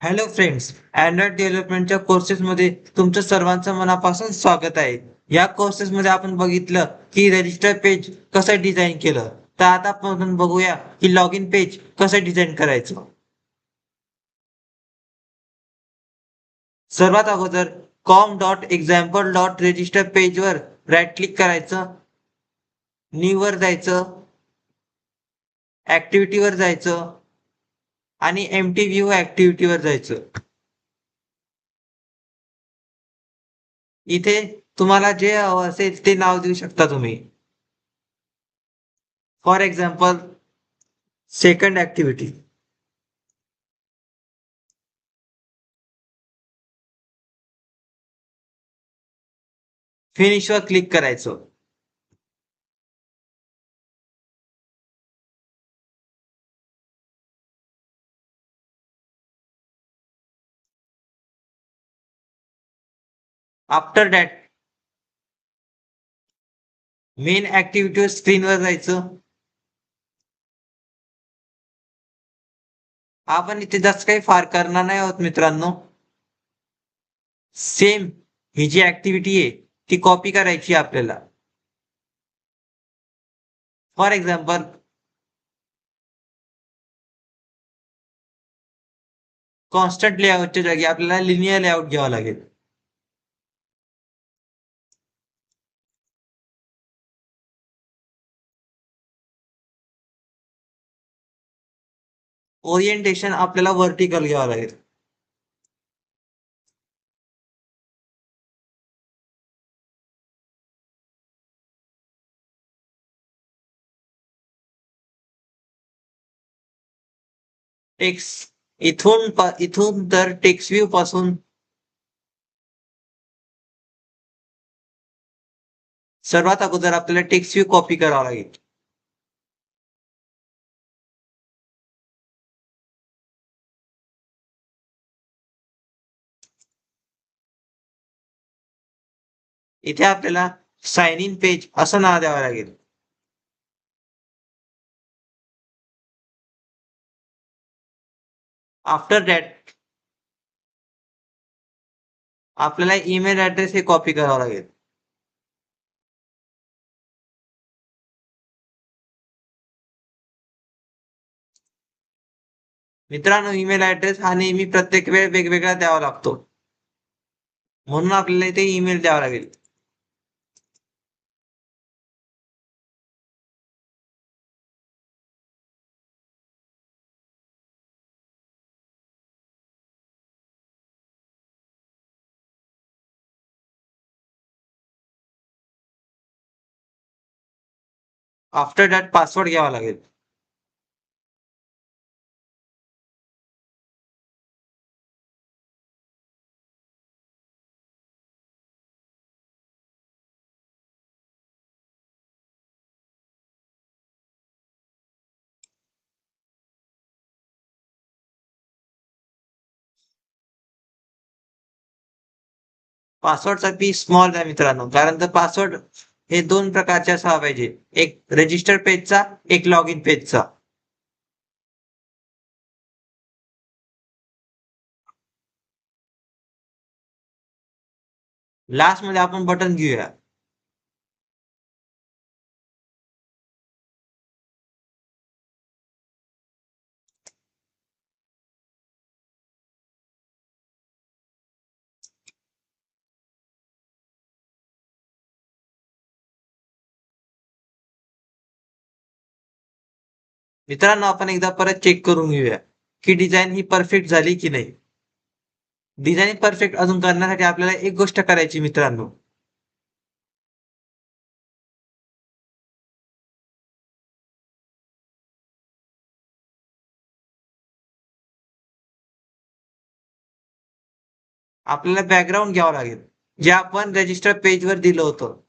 Hello friends, Android डेव्हलपमेंटच्या कोर्सेसमध्ये तुमचं सर्वांचं मनापासून स्वागत आहे. या कोर्सेसमध्ये आपण बघितलं की रजिस्टर पेज कसं डिझाईन केलं. तर आता आपण बघूया की लॉग इन पेज कसं डिझाईन करायचं. सर्वात अगोदर com.example.register पेजवर राईट क्लिक करायचं, न्यू वर जायचं, ऍक्टिव्हिटीवर जायचं आणि एम्प्टी व्ह्यू ऍक्टिव्हिटीवर जायचं. इथे तुम्हाला जे हवं असेल ते नाव देऊ शकता तुम्ही. For example second activity. फिनिशवर क्लिक करायचं. आफ्टर दॅट मेन ऍक्टिव्हिटी स्क्रीनवर जायचं. आपण इथे जास्त काही फार करणार नाही आहोत मित्रांनो. सेम ही जी ऍक्टिव्हिटी आहे ती कॉपी करायची आहे आपल्याला. फॉर एक्झाम्पल कॉन्स्टंट लेआउटच्या जागी आपल्याला लिनियर लेआउट घ्यावा लागेल. ओरिएंटेशन आपल्याला व्हर्टिकल घ्यावं लागेल. टेक्स्ट इथून तर टेक्स्ट व्ह्यू पासून सर्वात अगोदर आपल्याला टेक्स्ट व्ह्यू कॉपी करावा लागेल. इथे आपल्याला साइन इन पेज असं नाव द्यावं लागेल. आफ्टर दॅट आपल्याला ईमेल ऍड्रेस हे कॉपी करावा लागेल. मित्रांनो, ईमेल ऍड्रेस हा नेहमी प्रत्येक वेळ वेगवेगळा द्यावा लागतो. म्हणून आपल्याला इथे ईमेल द्यावा लागेल. आफ्टर दॅट पासवर्ड घ्यावा लागेल. पासवर्डचा पी स्मॉल द्या मित्रांनो, कारण तर पासवर्ड हे दोन प्रकारचे असावा पाहिजे. एक रजिस्टर पेजचा, एक लॉग इन पेजचा. लास्ट मध्ये आपण बटन घेऊया. मित्रांनो, आपण एकदा परत चेक करून घेऊया की डिझाईन ही परफेक्ट झाली की नाही. डिझाईन परफेक्ट अजून करण्यासाठी आपल्याला एक गोष्ट करायची मित्रांनो. आपल्याला बॅकग्राऊंड घ्यावं लागेल, जे आपण रजिस्टर पेजवर दिलं होतं.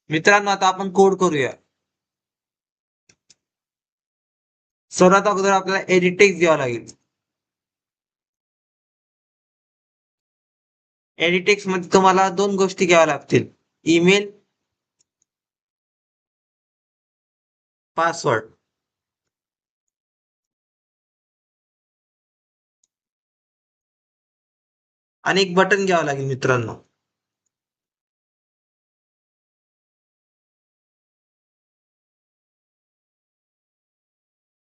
मित्रांनो, आता आपण कोड करूया. सर्वात अगोदर आपल्याला एडिट टेक्स्ट द्यावा लागेल. एडिट टेक्स्ट मध्ये तुम्हाला दोन गोष्टी घ्याव्या लागतील: ईमेल, पासवर्ड. आणि एक बटन घ्यावं लागेल मित्रांनो.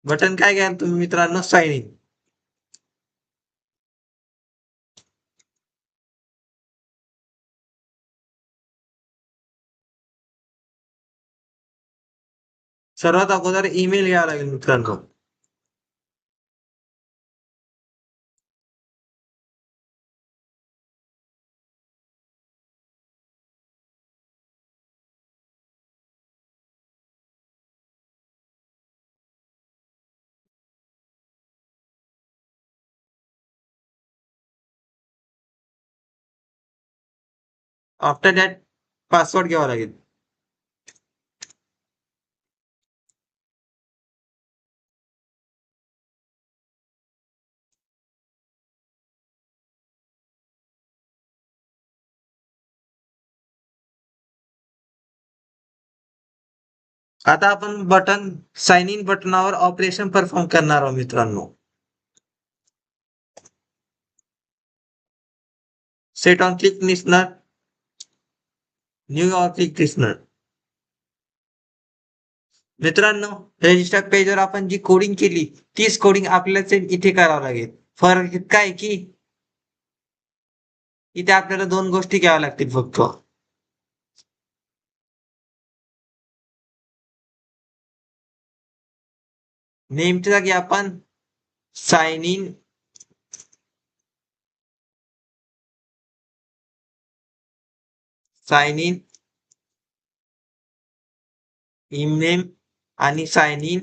बटन काय घ्याल तुम्ही मित्रांनो? Sign in. सर्वात अगोदर ईमेल घ्यावा लागेल मित्रांनो. आफ्टर दॅट पासवर्ड घ्यावा लागेल. आता आपण साइन इन बटनावर ऑपरेशन परफॉर्म करणार आहोत मित्रांनो. Set on click listener, new on click listener. मित्रांनो, रजिस्टर पेजवर आपण जी कोडिंग केली तीच कोडिंग आपल्याला इथे करावं लागेल. फरक इतका आहे की इथे आपल्याला दोन गोष्टी घ्याव्या लागतील फक्त. नेमच्या जागी आपण साइन इन ईमेल आणि साइन इन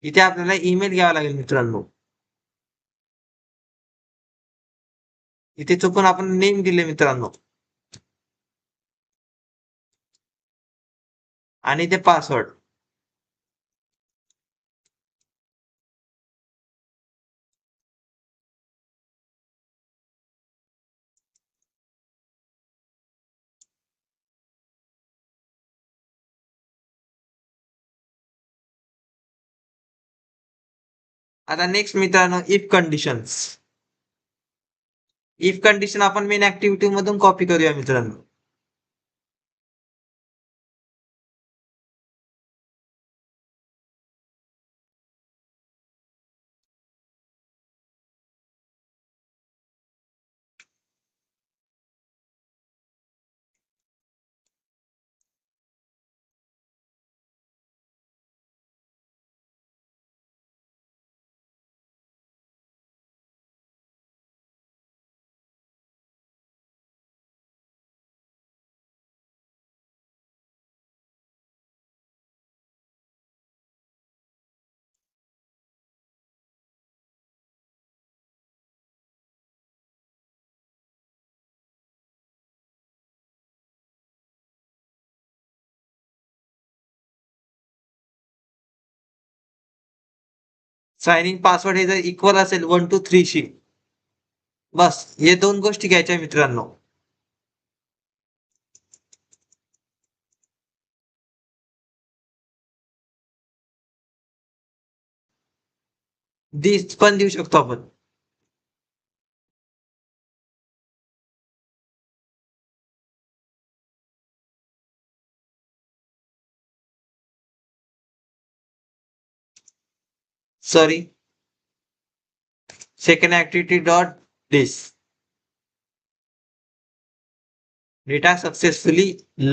इथे आपल्याला ईमेल घ्यावा लागेल मित्रांनो. इथे चुकून आपण नेम दिले मित्रांनो. आणि ते पासवर्ड. आता नेक्स्ट मित्रांनो, इफ कंडिशन्स. इफ कंडिशन आपण मेन ऍक्टिव्हिटी मधून कॉपी करूया मित्रांनो. साइन इन पासवर्ड हे जर इक्वल असेल 1 2 3 शी, बस हे दोन गोष्टी घ्यायच्या मित्रांनो. दिस पण देऊ शकतो आपण. Sorry, second activity dot this data successfully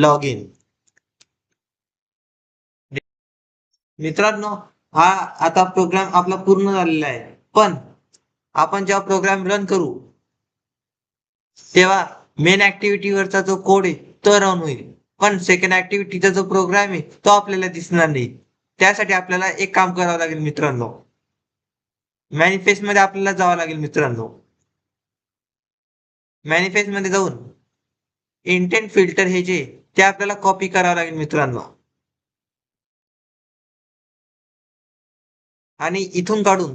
log in. मित्रांनो, हा आता प्रोग्राम आपला पूर्ण झालेला आहे. पण आपण जेव्हा प्रोग्राम रन करू तेव्हा मेन ऍक्टिव्हिटी वरचा जो कोड आहे तो रन होईल, पण सेकंड ऍक्टिव्हिटीचा जो प्रोग्राम आहे तो आपल्याला दिसणार नाही. त्यासाठी आपल्याला एक काम करावं लागेल मित्रांनो. मॅनिफेस्ट मध्ये आपल्याला जावं लागेल मित्रांनो. मॅनिफेस्ट मध्ये जाऊन इंटेंट फिल्टर हे जे ते आपल्याला कॉपी करावं लागेल मित्रांनो. आणि इथून काढून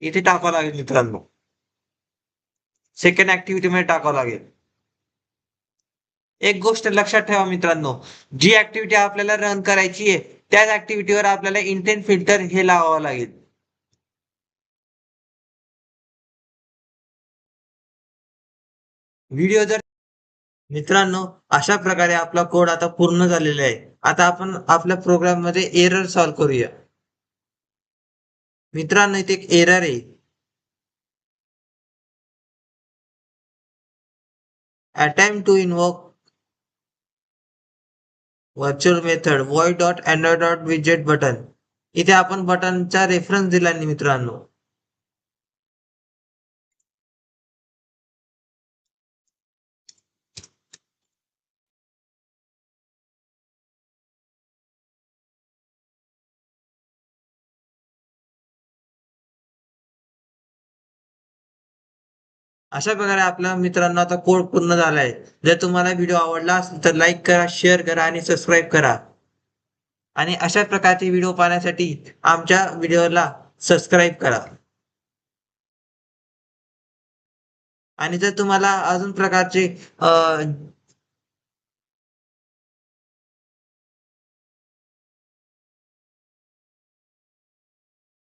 इथे टाकावं लागेल मित्रांनो. सेकंड ऍक्टिव्हिटी मध्ये टाकावं लागेल. एक गोष्ट लक्षात ठेवा मित्रांनो, जी ऍक्टिव्हिटी आपल्याला रन करायची आहे त्याच ऍक्टिव्हिटीवर आपल्याला इंटेंट फिल्टर हे लावावं लागेल. व्हिडिओ जर मित्रांनो, अशा प्रकारे आपला कोड आता पूर्ण झालेला आहे. आता आपण आपल्या प्रोग्राम मध्ये एरर सॉल्व्ह करूया. मित्रांनो, इथे एक एरर आहे. Attempt to invoke virtual method void.android.widget button. इथे आपण बटनचा रेफरन्स दिला नाही मित्रांनो. अशा प्रकारे आपल्या मित्रांनो आता कोड पूर्ण झालाय. जर तुम्हाला व्हिडिओ आवडला असेल तर लाईक करा, शेअर करा आणि सबस्क्राईब करा. आणि अशा प्रकारचे व्हिडिओ पाहण्यासाठी आमच्या व्हिडिओला सबस्क्राईब करा. आणि जर तुम्हाला अजून प्रकारचे